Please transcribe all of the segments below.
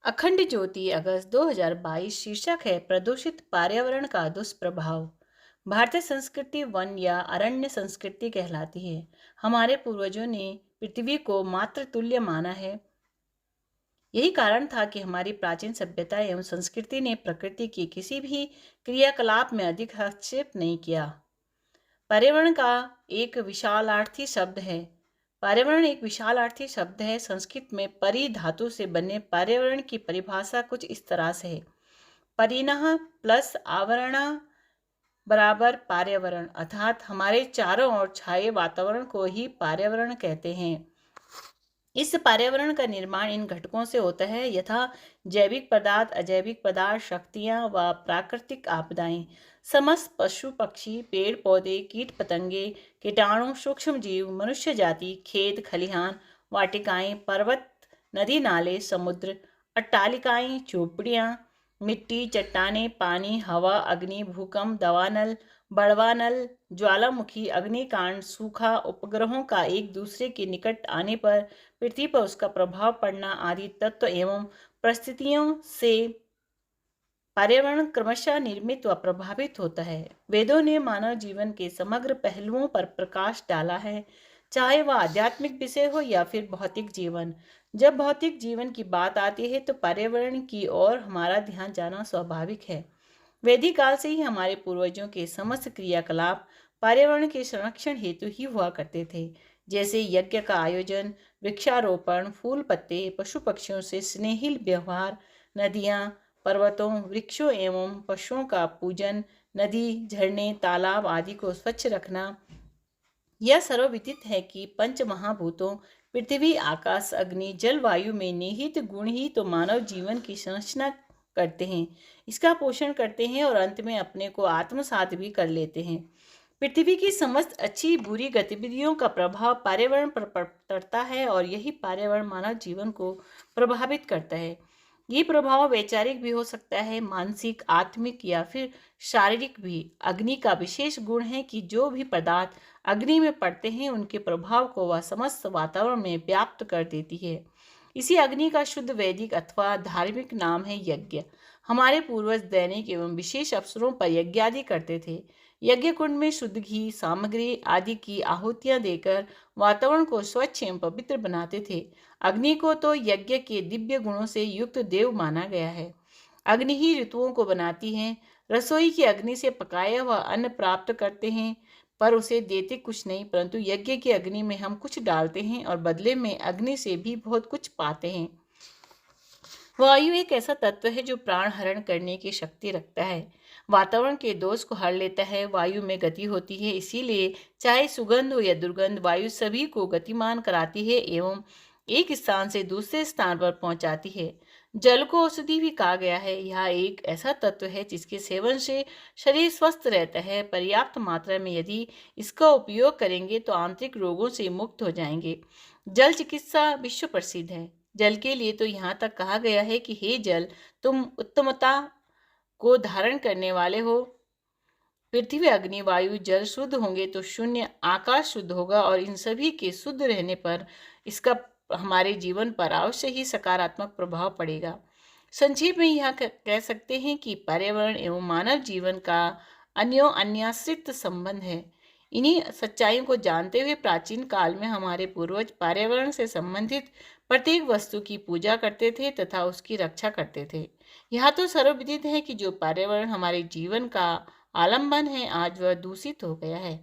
अखंड ज्योति अगस्त 2022 शीर्षक है प्रदूषित पर्यावरण का दुष्प्रभाव। भारतीय संस्कृति वन या अरण्य संस्कृति कहलाती है। हमारे पूर्वजों ने पृथ्वी को मातृ तुल्य माना है। यही कारण था कि हमारी प्राचीन सभ्यता एवं संस्कृति ने प्रकृति की किसी भी क्रियाकलाप में अधिक हस्तक्षेप नहीं किया। पर्यावरण का एक विशालार्थी शब्द है। पर्यावरण एक विशालार्थी शब्द है। संस्कृत में परि धातु से बने पर्यावरण की परिभाषा कुछ इस तरह से है। परिणः प्लस आवरण बराबर पर्यावरण, अर्थात हमारे चारों ओर छाए वातावरण को ही पर्यावरण कहते हैं। इस पर्यावरण का निर्माण इन घटकों से होता है, यथा जैविक पदार्थ, अजैविक पदार्थ, शक्तियाँ व प्राकृतिक आपदाएं। समस्त पशु पक्षी, पेड़ पौधे, कीट पतंगे, कीटाणु, सूक्ष्म जीव, मनुष्य जाति, खेत खलिहान, वाटिकाएं, पर्वत, नदी नाले, समुद्र, अट्टालिकाएं, झोपड़ियाँ, मिट्टी, चट्टानें, पानी, हवा, अग्नि, भूकंप, दवानल, बड़वानल, ज्वालामुखी, अग्निकांड, सूखा, उपग्रहों का एक दूसरे के निकट आने पर पृथ्वी पर उसका प्रभाव पड़ना आदि तत्व एवं परिस्थितियों से पर्यावरण क्रमशः निर्मित व प्रभावित होता है। वेदों ने मानव जीवन के समग्र पहलुओं पर प्रकाश डाला है, चाहे वह आध्यात्मिक विषय हो या फिर भौतिक जीवन। जब भौतिक जीवन की बात आती है तो पर्यावरण की ओर हमारा ध्यान जाना स्वाभाविक है। वैदिक काल से ही हमारे पूर्वजों के समस्त क्रियाकलाप पर्यावरण के संरक्षण हेतु ही हुआ करते थे, जैसे यज्ञ का आयोजन, वृक्षारोपण, फूल पत्ते, पशु पक्षियों से स्नेहिल व्यवहार, नदियाँ, पर्वतों, वृक्षों एवं पशुओं का पूजन, नदी, झरने, तालाब आदि को स्वच्छ रखना। यह सर्वविदित है कि पंच महाभूतों पृथ्वी, आकाश, अग्नि, जल, वायु में निहित गुण ही तो मानव जीवन की संरचना करते हैं, इसका पोषण करते हैं और अंत में अपने को आत्मसात भी कर लेते हैं। पृथ्वी की समस्त अच्छी बुरी गतिविधियों का प्रभाव पर्यावरण पर पड़ता है और यही पर्यावरण मानव जीवन को प्रभावित करता है। ये प्रभाव वैचारिक भी हो सकता है, मानसिक, आत्मिक या फिर शारीरिक भी। अग्नि का विशेष गुण है कि जो भी पदार्थ अग्नि में पड़ते हैं उनके प्रभाव को वह समस्त वातावरण में व्याप्त कर देती है। इसी अग्नि का शुद्ध वैदिक अथवा धार्मिक नाम है यज्ञ। हमारे पूर्वज दैनिक एवं विशेष अवसरों पर यज्ञ आदि करते थे। यज्ञ कुंड में शुद्ध घी, सामग्री आदि की आहुतियां देकर वातावरण को स्वच्छ एवं पवित्र बनाते थे। अग्नि को तो यज्ञ के दिव्य गुणों से युक्त देव माना गया है। अग्नि ही ऋतुओं को बनाती है। रसोई की अग्नि से पकाया हुआ अन्न प्राप्त करते हैं, पर उसे देते कुछ नहीं, परंतु यज्ञ की अग्नि में हम कुछ डालते हैं और बदले में अग्नि से भी बहुत कुछ पाते हैं। वायु एक ऐसा तत्व है जो प्राण हरण करने की शक्ति रखता है, वातावरण के दोष को हर लेता है। वायु में गति होती है, इसीलिए चाहे सुगंध हो या दुर्गंध, वायु सभी को गतिमान कराती है एवं एक स्थान से दूसरे स्थान पर पहुंचाती है। जल को औषधि भी कहा गया है। यह एक ऐसा तत्व है जिसके सेवन से शरीर स्वस्थ रहता है। पर्याप्त मात्रा में यदि इसका उपयोग करेंगे तो आंतरिक रोगों से मुक्त हो जाएंगे। जल चिकित्सा विश्व प्रसिद्ध है। जल के लिए तो यहाँ तक कहा गया है कि हे जल, तुम उत्तमता को धारण करने वाले हो। पृथ्वी, अग्नि, वायु, जल शुद्ध होंगे तो शून्य आकाश शुद्ध होगा और इन सभी के शुद्ध रहने पर इसका हमारे जीवन पर अवश्य ही सकारात्मक प्रभाव पड़ेगा। संक्षेप में यह कह सकते हैं कि पर्यावरण एवं मानव जीवन का अन्योन्याश्रित संबंध है। इन्हीं सच्चाइयों को जानते हुए प्राचीन काल में हमारे पूर्वज पर्यावरण से संबंधित प्रत्येक वस्तु की पूजा करते थे तथा उसकी रक्षा करते थे। यह तो सर्वविदित है कि जो पर्यावरण हमारे जीवन का आलंबन है, आज वह दूषित हो गया है।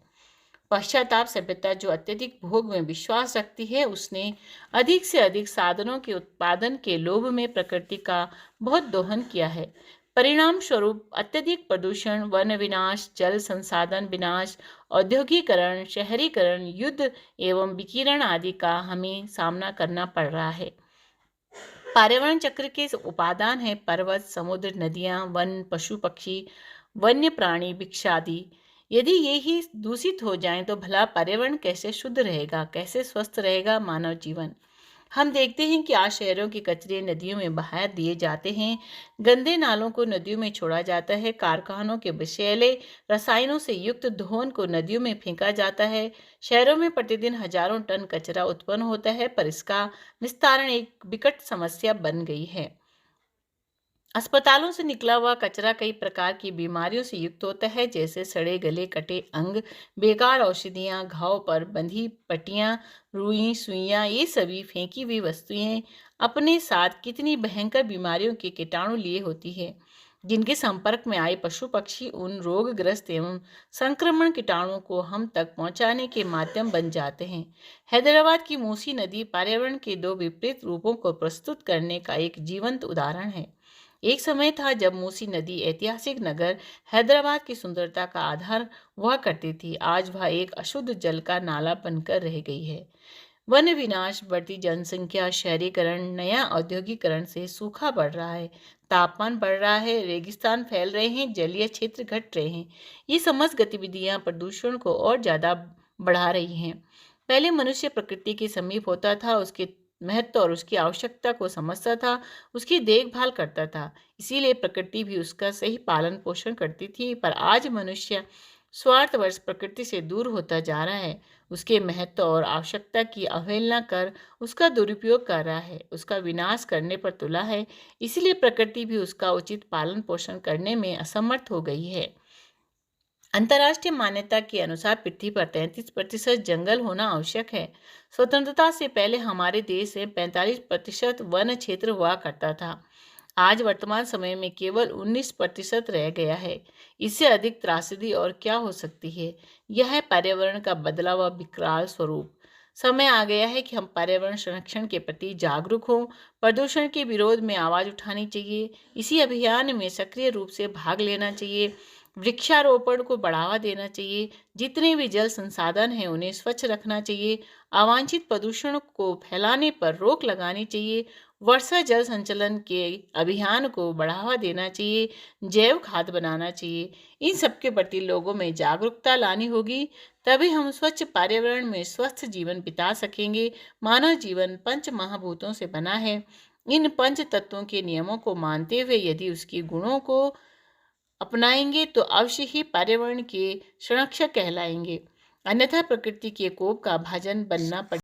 पश्चाताप सभ्यता जो अत्यधिक भोग में विश्वास रखती है, उसने अधिक से अधिक साधनों के उत्पादन के लोभ में प्रकृति का बहुत दोहन किया है। परिणाम स्वरूप अत्यधिक प्रदूषण, वन विनाश, जल संसाधन विनाश, औद्योगिकरण, शहरीकरण, युद्ध एवं विकिरण आदि का हमें सामना करना पड़ रहा है। पर्यावरण चक्र के उपादान है पर्वत, समुद्र, नदियां, वन, पशु पक्षी, वन्य प्राणी, वृक्ष आदि। यदि ये ही दूषित हो जाएं तो भला पर्यावरण कैसे शुद्ध रहेगा, कैसे स्वस्थ रहेगा मानव जीवन। हम देखते हैं कि आज शहरों के कचरे नदियों में बहा दिए जाते हैं, गंदे नालों को नदियों में छोड़ा जाता है, कारखानों के विषैले रसायनों से युक्त धुआं को नदियों में फेंका जाता है। शहरों में प्रतिदिन हजारों टन कचरा उत्पन्न होता है, पर इसका निस्तारण एक विकट समस्या बन गई है। अस्पतालों से निकला हुआ कचरा कई प्रकार की बीमारियों से युक्त होता है, जैसे सड़े गले कटे अंग, बेकार औषधियाँ, घाव पर बंधी पट्टियाँ, रुई सुइयाँ। ये सभी फेंकी हुई वस्तुएं अपने साथ कितनी भयंकर बीमारियों के कीटाणु लिए होती है, जिनके संपर्क में आए पशु पक्षी उन रोगग्रस्त एवं संक्रमण कीटाणुओं को हम तक पहुंचाने के माध्यम बन जाते हैं। हैदराबाद की मूसी नदी पर्यावरण के दो विपरीत रूपों को प्रस्तुत करने का एक जीवंत उदाहरण है। एक समय था जब मूसी नदी ऐतिहासिक नगर हैदराबाद की सुंदरता का आधार हुआ करती थी। आज वह एक अशुद्ध जल का नाला बनकर रह गई है। वन विनाश, बढ़ती जनसंख्या, शहरीकरण, नया औद्योगिकरण से सूखा बढ़ रहा है, तापमान बढ़ रहा है, रेगिस्तान फैल रहे हैं, जलीय क्षेत्र घट रहे हैं। ये समस्त गतिविधियां प्रदूषण को और ज्यादा बढ़ा रही हैं। पहले मनुष्य प्रकृति के समीप होता था, उसके महत्व और उसकी आवश्यकता को समझता था, उसकी देखभाल करता था, इसीलिए प्रकृति भी उसका सही पालन पोषण करती थी। पर आज मनुष्य स्वार्थवश प्रकृति से दूर होता जा रहा है, उसके महत्व और आवश्यकता की अवहेलना कर उसका दुरुपयोग कर रहा है, उसका विनाश करने पर तुला है। इसलिए प्रकृति भी उसका उचित पालन पोषण करने में असमर्थ हो गई है। अंतर्राष्ट्रीय मान्यता के अनुसार पृथ्वी पर 33% जंगल होना आवश्यक है। स्वतंत्रता से पहले हमारे देश में 45% वन क्षेत्र हुआ करता था। आज वर्तमान समय में केवल 19% रह गया है। इससे अधिक त्रासदी और क्या हो सकती है। यह है पर्यावरण का बदला हुआ विकराल स्वरूप। समय आ गया है कि हम पर्यावरण संरक्षण के प्रति जागरूक हों, प्रदूषण के विरोध में आवाज उठानी चाहिए, इसी अभियान में सक्रिय रूप से भाग लेना चाहिए, वृक्षारोपण को बढ़ावा देना चाहिए, जितने भी जल संसाधन हैं उन्हें स्वच्छ रखना चाहिए, अवांछित प्रदूषण को फैलाने पर रोक लगानी चाहिए, वर्षा जल संचलन के अभियान को बढ़ावा देना चाहिए, जैव खाद बनाना चाहिए। इन सबके प्रति लोगों में जागरूकता लानी होगी, तभी हम स्वच्छ पर्यावरण में स्वस्थ जीवन बिता सकेंगे। मानव जीवन पंच महाभूतों से बना है। इन पंच तत्वों के नियमों को मानते हुए यदि उसके गुणों को अपनाएंगे तो अवश्य ही पर्यावरण के संरक्षक कहलाएंगे, अन्यथा प्रकृति के कोप का भाजन बनना पड़ेगा।